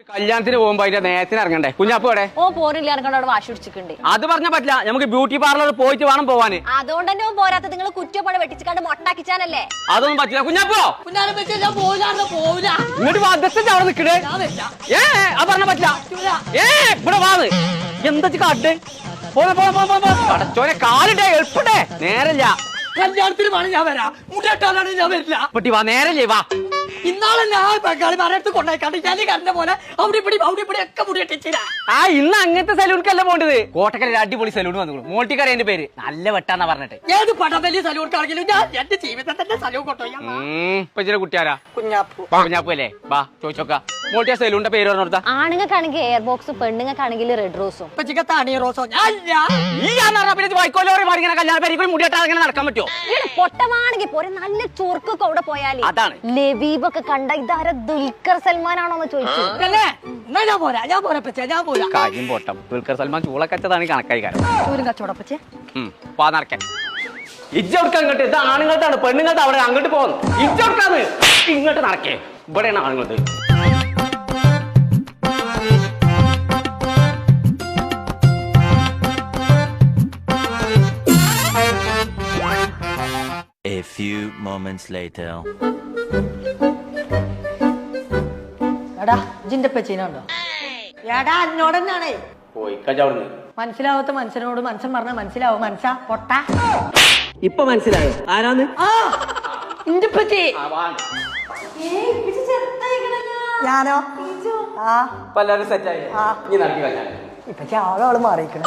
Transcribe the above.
കല്യാണത്തിന് പോകുമ്പോ അതിന്റെ നേരത്തിന് ഇറങ്ങണ്ടേ? കുഞ്ഞാപ്പോടെ ഓ പോരില്ല ഇറങ്ങണ്ടോട് വാശി പിടിച്ചിട്ടുണ്ട്. അത് പറഞ്ഞ പറ്റില്ല, നമുക്ക് ബ്യൂട്ടി പാർലർ പോയിട്ട് വേണം പോവാന്. അതുകൊണ്ട് തന്നെ പോരാത്ത നിങ്ങൾ കുറ്റപ്പണ വെട്ടിച്ചിക്കാണ്ട് മൊട്ടാക്കിച്ചാനല്ലേ? അതൊന്നും പറ്റില്ല. കുഞ്ഞാപ്പോ ഇങ്ങോട്ട് വാദത്തിന്റെ അവിടെ നിൽക്കണേ. അത് പറഞ്ഞ പറ്റില്ല. ഇവിടെ വാന്ന് എന്താ കാട്ട് പടച്ചോനെ കാലിട്ടേ എളുപ്പണ്ടേ. നേരല്ല കല്യാണത്തിന് വേണം ഞാൻ വരാം. മുടിയാട്ടാലാണ് ഞാൻ വരില്ല. പട്ടി വാ, നേരല്ലേ വാ. ഇന്നാളെ ഞാൻ ബംഗാളി മരത്ത് കൊണ്ടായിക്കാണ്ട് ഞാൻ കണ്ട പോലെ അവിടെ ഇവിടെ ഒക്കെ മുടിയിട്ടിച്ചില്ല. ഇന്ന് അങ്ങനത്തെ സലൂൺക്കല്ല പോണ്ടത്. കോട്ടക്കര അടിപൊളി സലൂൺ വന്നു. മോൾട്ടിക്കര എന്റെ പേര് നല്ല വെട്ടാന്നാ പറഞ്ഞിട്ട്. ഏത് പടവലി സലൂൺ കാണെങ്കിലും ഞാൻ എന്റെ ജീവിതത്തിന്റെ സലൂൺ കൊണ്ടുപോയി. ഇപ്പൊ ചില കുട്ടിയാരാ? കുഞ്ഞാപ്പു അല്ലേ? വാ ചോദിച്ചോക്ക. മോൾട്ടിയ സലൂണിന്റെ പേര് പറഞ്ഞോടുത്ത. ആണുങ്ങൾക്കാണെങ്കിൽ എയർ ബോക്സ്, പെണ്ണുങ്ങൾക്കാണെങ്കിൽ റെഡ് റോസും. കല്യാണ പേര് മുടിയാട്ടാ അങ്ങനെ നടക്കാൻ പറ്റുമോ? പൊട്ടമാണെങ്കിൽ പോരെ, നല്ല ചുർക്കൊക്കെ അവിടെ പോയാല് അതാണ്. ലബീബൊക്കെ കണ്ട ഇതാര ദുൽഖർ സൽമാനാണോന്ന് ചോദിച്ചു. കാര്യം പോട്ടം. ദുൽഖർ സൽമാൻ ചൂളക്കച്ചതാണ് കണക്കായി കാര്യം. നടക്കാൻ ഇജ്ജൊടുക്ക അങ്ങോട്ട്. ഇത് ആണുങ്ങൾക്കാണ്, പെണ്ണുങ്ങൾക്ക് അവിടെ അങ്ങോട്ട് പോകുന്നു. ഇജ്ജൊടുക്കാന്ന് ഇങ്ങോട്ട് നടക്കേ. ഇവിടെയാണ് ആണുങ്ങൾക്ക്. A few moments later. എടാ ജിന്റെ പച്ചീനുണ്ടോ? എടാ എന്നോട് തന്നെയാണേ. മനസ്സിലാവാത്ത മനുഷ്യനോട് മനുഷ്യൻ പറഞ്ഞ മനസ്സിലാവും. മനസ്സാ പൊട്ട. ഇപ്പൊ മനസ്സിലായോ ആരാന്ന്? ഇന്റെ പച്ചി. ഞാനോ? എല്ലാവരും സെറ്റായി. ഇപ്പച്ചി ആളോള് മാറിയിക്കണേ.